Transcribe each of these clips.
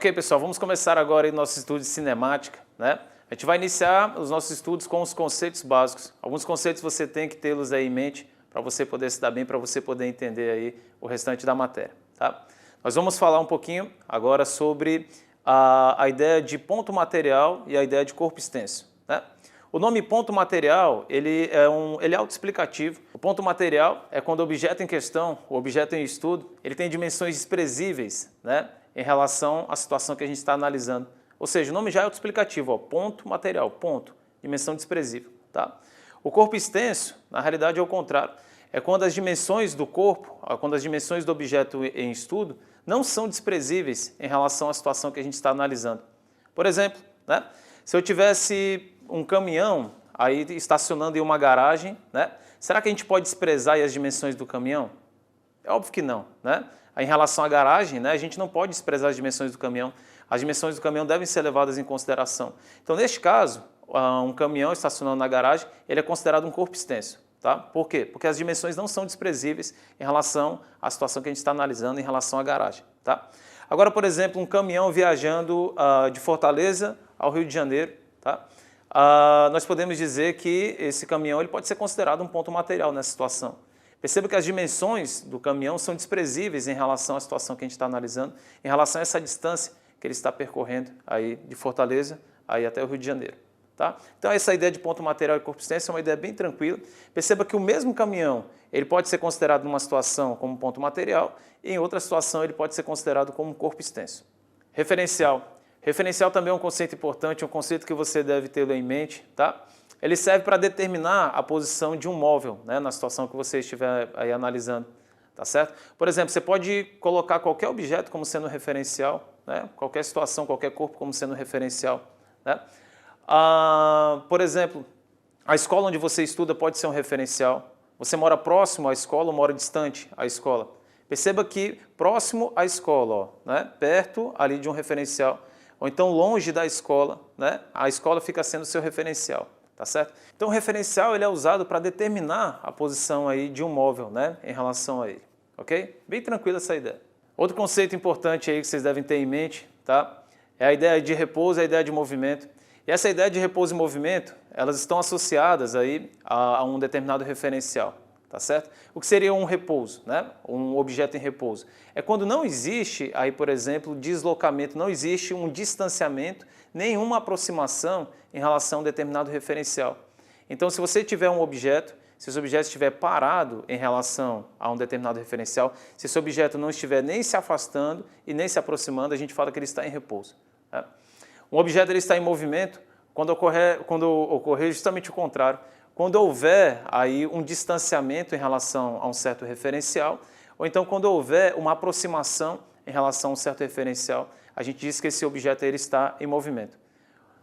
Ok, pessoal, vamos começar agora o nosso estudo de cinemática, né? A gente vai iniciar os nossos estudos com os conceitos básicos. Alguns conceitos você tem que tê-los aí em mente para você poder se dar bem, para você poder entender aí o restante da matéria, tá? Nós vamos falar um pouquinho agora sobre a ideia de ponto material e a ideia de corpo extenso, né? O nome ponto material, ele é autoexplicativo. O ponto material é quando o objeto em questão, o objeto em estudo, ele tem dimensões desprezíveis, né, em relação à situação que a gente está analisando. Ou seja, o nome já é autoexplicativo, ó, ponto material, ponto, dimensão desprezível, tá? O corpo extenso, na realidade, é o contrário. É quando as dimensões do corpo, quando as dimensões do objeto em estudo não são desprezíveis em relação à situação que a gente está analisando. Por exemplo, né, se eu tivesse um caminhão aí estacionando em uma garagem, né, será que a gente pode desprezar aí as dimensões do caminhão? É óbvio que não, né? Em relação à garagem, né, a gente não pode desprezar as dimensões do caminhão. As dimensões do caminhão devem ser levadas em consideração. Então, neste caso, um caminhão estacionando na garagem, ele é considerado um corpo extenso. Tá? Por quê? Porque as dimensões não são desprezíveis em relação à situação que a gente está analisando em relação à garagem. Tá? Agora, por exemplo, um caminhão viajando de Fortaleza ao Rio de Janeiro, tá? Nós podemos dizer que esse caminhão ele pode ser considerado um ponto material nessa situação. Perceba que as dimensões do caminhão são desprezíveis em relação à situação que a gente está analisando, em relação a essa distância que ele está percorrendo aí de Fortaleza aí até o Rio de Janeiro. Tá? Então essa ideia de ponto material e corpo extenso é uma ideia bem tranquila. Perceba que o mesmo caminhão ele pode ser considerado numa situação como ponto material e em outra situação ele pode ser considerado como corpo extenso. Referencial. Referencial também é um conceito importante, um conceito que você deve ter em mente. Tá? Ele serve para determinar a posição de um móvel, né, na situação que você estiver aí analisando. Tá certo? Por exemplo, você pode colocar qualquer objeto como sendo referencial, né, qualquer situação, qualquer corpo como sendo referencial. Né? Por exemplo, a escola onde você estuda pode ser um referencial. Você mora próximo à escola ou mora distante à escola? Perceba que próximo à escola, ó, né, perto ali de um referencial, ou então longe da escola, né, a escola fica sendo seu referencial. Tá certo? Então o referencial ele é usado para determinar a posição aí de um móvel, né, em relação a ele. Ok? Bem tranquila essa ideia. Outro conceito importante aí que vocês devem ter em mente, tá, é a ideia de repouso e a ideia de movimento. E essa ideia de repouso e movimento, elas estão associadas aí a um determinado referencial, tá certo? O que seria um repouso, né? Um objeto em repouso? É quando não existe aí, por exemplo, deslocamento, não existe um distanciamento, nenhuma aproximação em relação a um determinado referencial. Então, se você tiver um objeto, se esse objeto estiver parado em relação a um determinado referencial, se esse objeto não estiver nem se afastando e nem se aproximando, a gente fala que ele está em repouso. Né? Um objeto ele está em movimento quando ocorrer justamente o contrário. Quando houver aí um distanciamento em relação a um certo referencial, ou então quando houver uma aproximação em relação a um certo referencial, a gente diz que esse objeto ele está em movimento.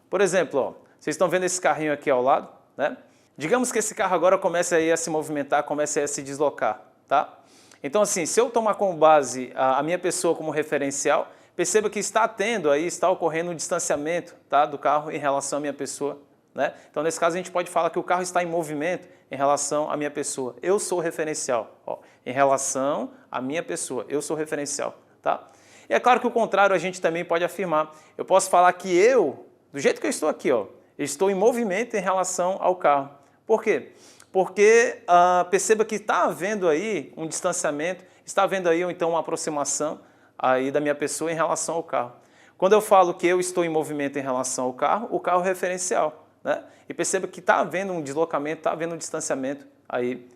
Por exemplo, ó, vocês estão vendo esse carrinho aqui ao lado, né? Digamos que esse carro agora comece aí a se movimentar, comece aí a se deslocar, tá? Então assim, se eu tomar como base a minha pessoa como referencial, perceba que está ocorrendo um distanciamento, tá, do carro em relação à minha pessoa. Né? Então, nesse caso, a gente pode falar que o carro está em movimento em relação à minha pessoa. Eu sou o referencial. Ó, em relação à minha pessoa, eu sou o referencial. Tá? E é claro que o contrário a gente também pode afirmar. Eu posso falar que eu, do jeito que eu estou aqui, ó, estou em movimento em relação ao carro. Por quê? Porque perceba que está havendo aí um distanciamento, está havendo aí então uma aproximação aí da minha pessoa em relação ao carro. Quando eu falo que eu estou em movimento em relação ao carro, o carro é referencial. Né? E perceba que está havendo um deslocamento, está havendo um distanciamento aí,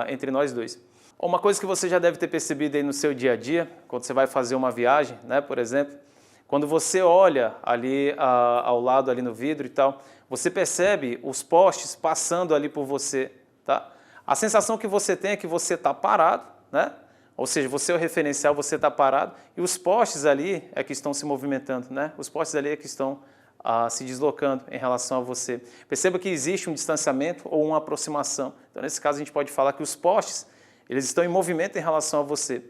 entre nós dois. Uma coisa que você já deve ter percebido aí no seu dia a dia, quando você vai fazer uma viagem, né, por exemplo, quando você olha ali ao lado ali no vidro e tal, você percebe os postes passando ali por você. Tá? A sensação que você tem é que você está parado, né? Ou seja, você é o referencial, você está parado, e os postes ali é que estão se movimentando, né? Os postes ali é que estão se deslocando em relação a você. Perceba que existe um distanciamento ou uma aproximação. Então, nesse caso, a gente pode falar que os postes eles estão em movimento em relação a você.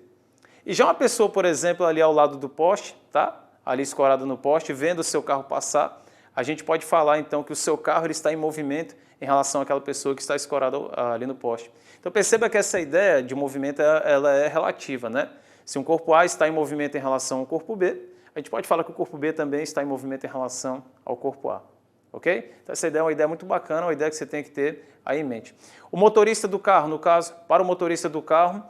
E já uma pessoa, por exemplo, ali ao lado do poste, tá? Ali escorado no poste, vendo o seu carro passar, a gente pode falar então que o seu carro ele está em movimento em relação àquela pessoa que está escorada ali no poste. Então perceba que essa ideia de movimento ela é relativa, né? Se um corpo A está em movimento em relação ao corpo B, a a gente pode falar que o corpo B também está em movimento em relação ao corpo A. Ok? Então essa ideia é uma ideia muito bacana, uma ideia que você tem que ter aí em mente. O motorista do carro, no caso, para o motorista do carro,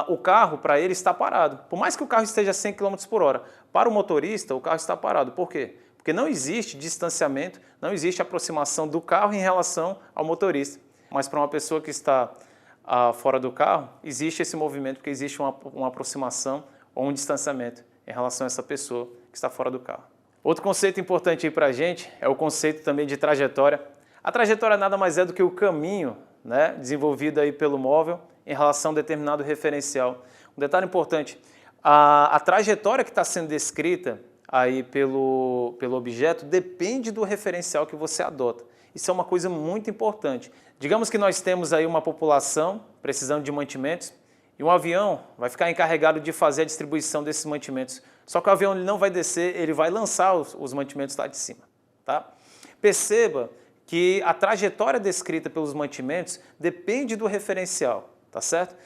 o carro para ele está parado. Por mais que o carro esteja a 100 km por hora, para o motorista o carro está parado. Por quê? Porque não existe distanciamento, não existe aproximação do carro em relação ao motorista. Mas para uma pessoa que está fora do carro, existe esse movimento, porque existe uma aproximação ou um distanciamento em relação a essa pessoa que está fora do carro. Outro conceito importante aí para a gente é o conceito também de trajetória. A trajetória nada mais é do que o caminho, né, desenvolvido aí pelo móvel em relação a um determinado referencial. Um detalhe importante, a trajetória que está sendo descrita aí pelo objeto depende do referencial que você adota. Isso é uma coisa muito importante. Digamos que nós temos aí uma população precisando de mantimentos e um avião vai ficar encarregado de fazer a distribuição desses mantimentos. Só que o avião ele não vai descer, ele vai lançar os mantimentos lá de cima. Tá? Perceba que a trajetória descrita pelos mantimentos depende do referencial, tá certo?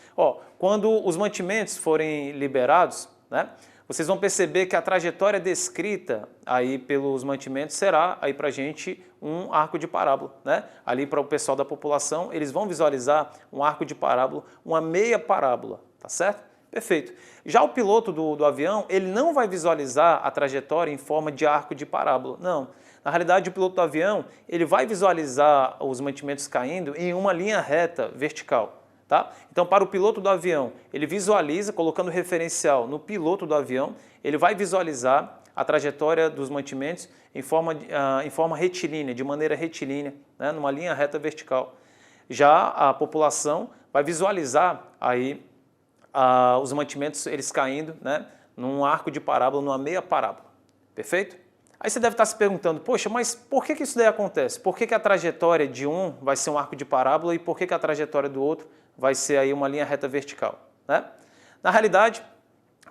Quando os mantimentos forem liberados, né, vocês vão perceber que a trajetória descrita aí pelos mantimentos será aí para a gente um arco de parábola, né? Ali para o pessoal da população, eles vão visualizar um arco de parábola, uma meia parábola, tá certo? Perfeito. Já o piloto do avião, ele não vai visualizar a trajetória em forma de arco de parábola, não. Na realidade, o piloto do avião, ele vai visualizar os mantimentos caindo em uma linha reta vertical. Tá? Então, para o piloto do avião, ele visualiza, colocando referencial no piloto do avião, ele vai visualizar a trajetória dos mantimentos em forma retilínea, de maneira retilínea, né, numa linha reta vertical. Já a população vai visualizar aí os mantimentos eles caindo, né, num arco de parábola, numa meia parábola. Perfeito? Aí você deve estar se perguntando, poxa, mas por que isso daí acontece? Por que a trajetória de um vai ser um arco de parábola e por que a trajetória do outro vai ser aí uma linha reta vertical? Né? Na realidade,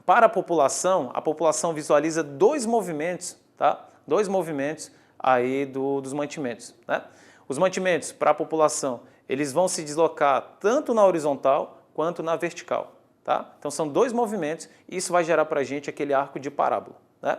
para a população visualiza dois movimentos, tá? Dois movimentos aí dos mantimentos. Né? Os mantimentos, para a população, eles vão se deslocar tanto na horizontal quanto na vertical. Tá? Então são dois movimentos e isso vai gerar para a gente aquele arco de parábola. Né?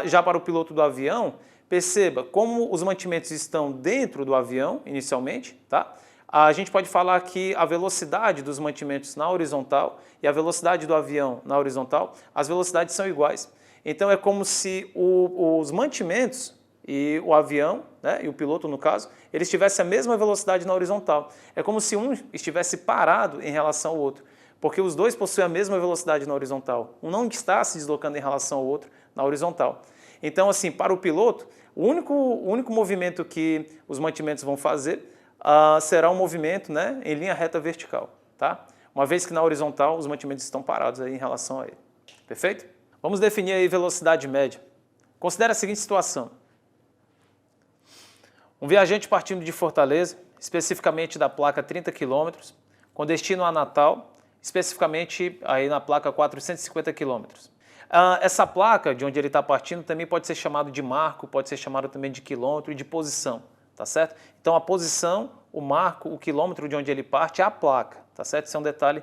Já para o piloto do avião, perceba como os mantimentos estão dentro do avião inicialmente, tá? A gente pode falar que a velocidade dos mantimentos na horizontal e a velocidade do avião na horizontal, as velocidades são iguais. Então é como se os mantimentos e o avião, né, e o piloto no caso, eles tivessem a mesma velocidade na horizontal. É como se um estivesse parado em relação ao outro, porque os dois possuem a mesma velocidade na horizontal. Um não está se deslocando em relação ao outro na horizontal. Então, assim, para o piloto, o único movimento que os mantimentos vão fazer será um movimento, né, em linha reta vertical, tá? Uma vez que na horizontal os mantimentos estão parados aí em relação a ele. Perfeito? Vamos definir aí velocidade média. Considere a seguinte situação. Um viajante partindo de Fortaleza, especificamente da placa 30 km, com destino a Natal, especificamente aí na placa 450 km. Essa placa de onde ele está partindo também pode ser chamado de marco, pode ser chamado também de quilômetro e de posição, tá certo? Então a posição, o marco, o quilômetro de onde ele parte é a placa, tá certo? Isso é um detalhe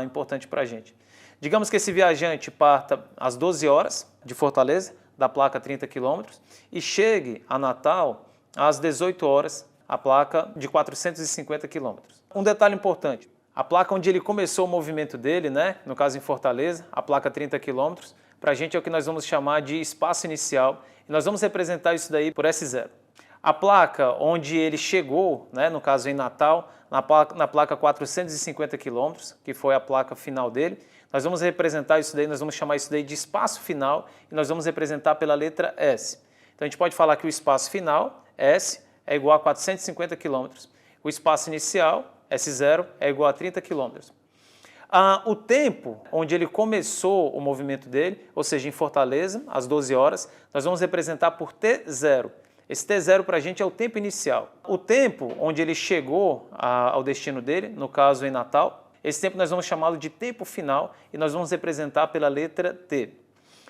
importante para a gente. Digamos que esse viajante parta às 12 horas de Fortaleza, da placa 30 km, e chegue a Natal às 18 horas, a placa de 450 km. Um detalhe importante. A placa onde ele começou o movimento dele, né, no caso em Fortaleza, a placa 30 km, para a gente é o que nós vamos chamar de espaço inicial, e nós vamos representar isso daí por S0. A placa onde ele chegou, né, no caso em Natal, na placa 450 km, que foi a placa final dele, nós vamos representar isso daí, nós vamos chamar isso daí de espaço final, e nós vamos representar pela letra S. Então a gente pode falar que o espaço final, S, é igual a 450 km. O espaço inicial, S0, é igual a 30 km. O tempo onde ele começou o movimento dele, ou seja, em Fortaleza, às 12 horas, nós vamos representar por T0. Esse T0 para a gente é o tempo inicial. O tempo onde ele chegou ao destino dele, no caso em Natal, esse tempo nós vamos chamá-lo de tempo final e nós vamos representar pela letra T.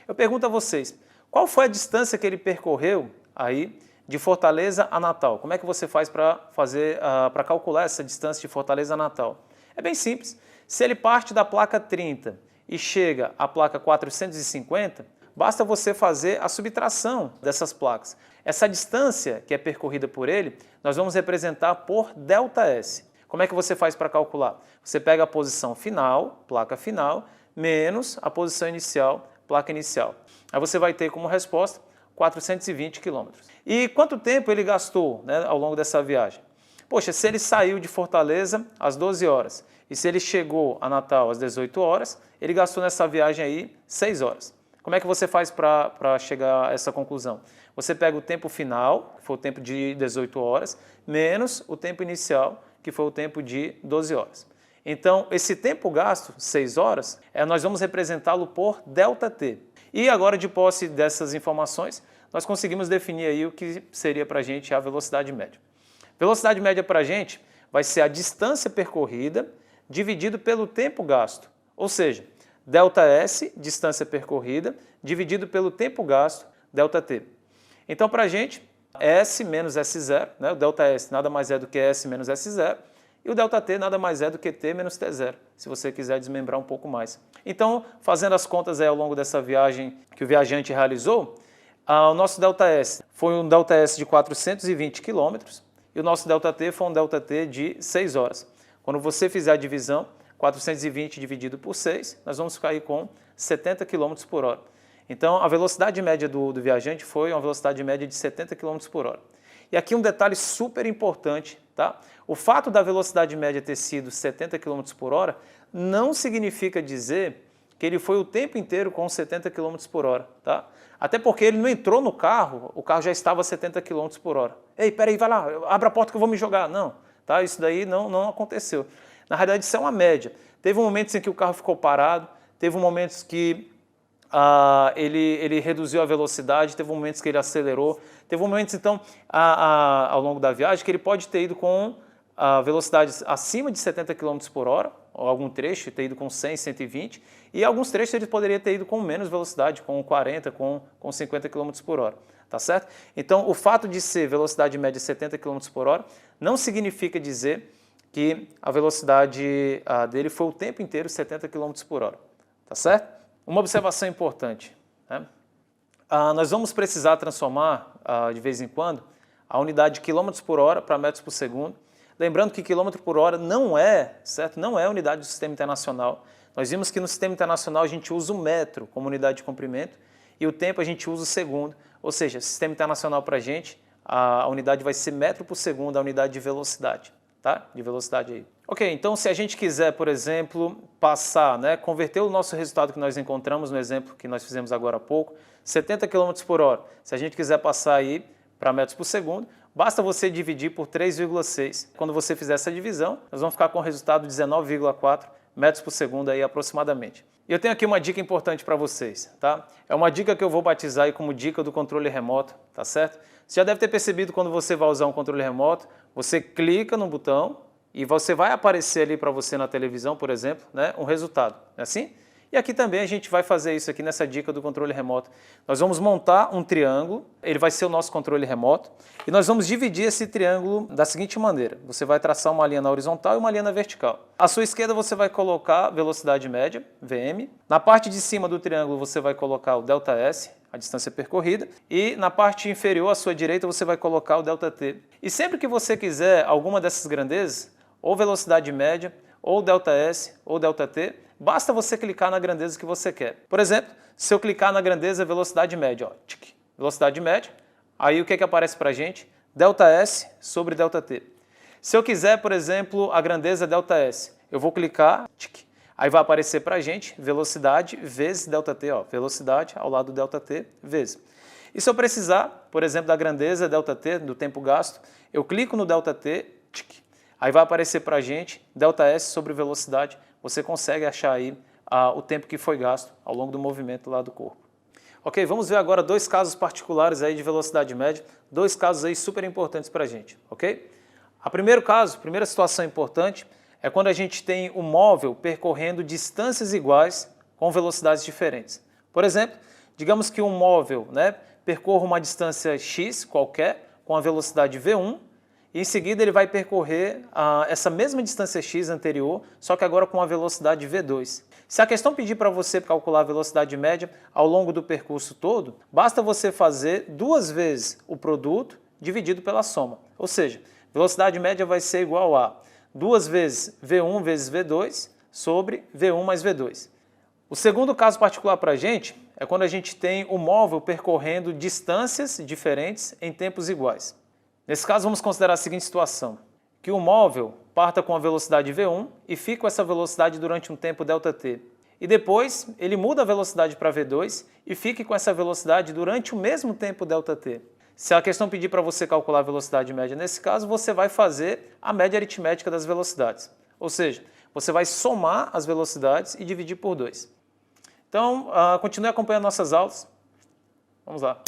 Eu pergunto a vocês, qual foi a distância que ele percorreu aí de Fortaleza a Natal? Como é que você faz para calcular essa distância de Fortaleza a Natal? É bem simples. Se ele parte da placa 30 e chega à placa 450, basta você fazer a subtração dessas placas. Essa distância que é percorrida por ele, nós vamos representar por ΔS. Como é que você faz para calcular? Você pega a posição final, placa final, menos a posição inicial, placa inicial. Aí você vai ter como resposta 420 km. E quanto tempo ele gastou, né, ao longo dessa viagem? Poxa, se ele saiu de Fortaleza às 12 horas e se ele chegou a Natal às 18 horas, ele gastou nessa viagem aí 6 horas. Como é que você faz para chegar a essa conclusão? Você pega o tempo final, que foi o tempo de 18 horas, menos o tempo inicial, que foi o tempo de 12 horas. Então, esse tempo gasto, 6 horas, nós vamos representá-lo por ΔT. E agora, de posse dessas informações, nós conseguimos definir aí o que seria para a gente a velocidade média. Velocidade média para a gente vai ser a distância percorrida dividido pelo tempo gasto, ou seja, ΔS, distância percorrida, dividido pelo tempo gasto, ΔT. Então, para a gente, S menos S0, né? O ΔS nada mais é do que S menos S0, e o ΔT nada mais é do que T menos T0, se você quiser desmembrar um pouco mais. Então, fazendo as contas aí ao longo dessa viagem que o viajante realizou, o nosso ΔS foi um ΔS de 420 km e o nosso ΔT foi um ΔT de 6 horas. Quando você fizer a divisão, 420 dividido por 6, nós vamos ficar aí com 70 km por hora. Então, a velocidade média do viajante foi uma velocidade média de 70 km por hora. E aqui um detalhe super importante, tá? O fato da velocidade média ter sido 70 km por hora não significa dizer que ele foi o tempo inteiro com 70 km por hora, tá? Até porque ele não entrou no carro, o carro já estava a 70 km por hora. Ei, peraí, vai lá, abre a porta que eu vou me jogar. Não, tá? Isso daí não aconteceu. Na realidade, isso é uma média. Teve momentos em que o carro ficou parado, teve momentos que ele reduziu a velocidade, teve momentos que ele acelerou, teve momentos, então, ao longo da viagem, que ele pode ter ido com a velocidade acima de 70 km por hora, ou algum trecho ter ido com 100, 120, e alguns trechos ele poderia ter ido com menos velocidade, com 40, com 50 km por hora, tá certo? Então, o fato de ser velocidade média 70 km por hora não significa dizer que a velocidade dele foi o tempo inteiro 70 km por hora, tá certo? Uma observação importante, né? Nós vamos precisar transformar, de vez em quando, a unidade de quilômetros por hora para metros por segundo. Lembrando que quilômetro por hora não é, certo? Não é unidade do sistema internacional. Nós vimos que no sistema internacional a gente usa o metro como unidade de comprimento e o tempo a gente usa o segundo. Ou seja, sistema internacional para a gente, a unidade vai ser metro por segundo, a unidade de velocidade, tá? De velocidade aí. Ok, então se a gente quiser, por exemplo, passar, né, converter o nosso resultado que nós encontramos no exemplo que nós fizemos agora há pouco, 70 km por hora, se a gente quiser passar aí para metros por segundo, basta você dividir por 3,6. Quando você fizer essa divisão, nós vamos ficar com o resultado de 19,4 metros por segundo aí aproximadamente. E eu tenho aqui uma dica importante para vocês, tá? É uma dica que eu vou batizar aí como dica do controle remoto, tá certo? Você já deve ter percebido quando você vai usar um controle remoto, você clica no botão e você vai aparecer ali para você na televisão, por exemplo, né, um resultado, não é assim? E aqui também a gente vai fazer isso aqui nessa dica do controle remoto. Nós vamos montar um triângulo, ele vai ser o nosso controle remoto, e nós vamos dividir esse triângulo da seguinte maneira. Você vai traçar uma linha na horizontal e uma linha na vertical. À sua esquerda você vai colocar velocidade média, VM. Na parte de cima do triângulo você vai colocar o ΔS, a distância percorrida, e na parte inferior à sua direita você vai colocar o ΔT. E sempre que você quiser alguma dessas grandezas, ou velocidade média, ou ΔS, ou ΔT, basta você clicar na grandeza que você quer. Por exemplo, se eu clicar na grandeza velocidade média, ó, velocidade média, aí o que aparece para a gente? ΔS sobre ΔT. Se eu quiser, por exemplo, a grandeza ΔS, eu vou clicar, aí vai aparecer para a gente velocidade vezes ΔT, ó, velocidade ao lado do ΔT vezes. E se eu precisar, por exemplo, da grandeza ΔT, do tempo gasto, eu clico no ΔT, aí vai aparecer para a gente ΔS sobre velocidade. Você consegue achar aí o tempo que foi gasto ao longo do movimento lá do corpo. Ok, vamos ver agora dois casos particulares aí de velocidade média, dois casos aí super importantes para a gente, ok? Primeiro caso, primeira situação importante, é quando a gente tem um móvel percorrendo distâncias iguais com velocidades diferentes. Por exemplo, digamos que um móvel, né, percorra uma distância x qualquer com a velocidade v1 e em seguida ele vai percorrer essa mesma distância x anterior, só que agora com a velocidade v2. Se a questão pedir para você calcular a velocidade média ao longo do percurso todo, basta você fazer 2 vezes o produto dividido pela soma. Ou seja, velocidade média vai ser igual a 2 vezes v1 vezes v2 sobre v1 mais v2. O segundo caso particular para a gente é quando a gente tem o móvel percorrendo distâncias diferentes em tempos iguais. Nesse caso, vamos considerar a seguinte situação, que o móvel parta com a velocidade v1 e fica com essa velocidade durante um tempo ΔT. E depois, ele muda a velocidade para v2 e fique com essa velocidade durante o mesmo tempo ΔT. Se a questão pedir para você calcular a velocidade média nesse caso, você vai fazer a média aritmética das velocidades. Ou seja, você vai somar as velocidades e dividir por 2. Então, continue acompanhando nossas aulas. Vamos lá.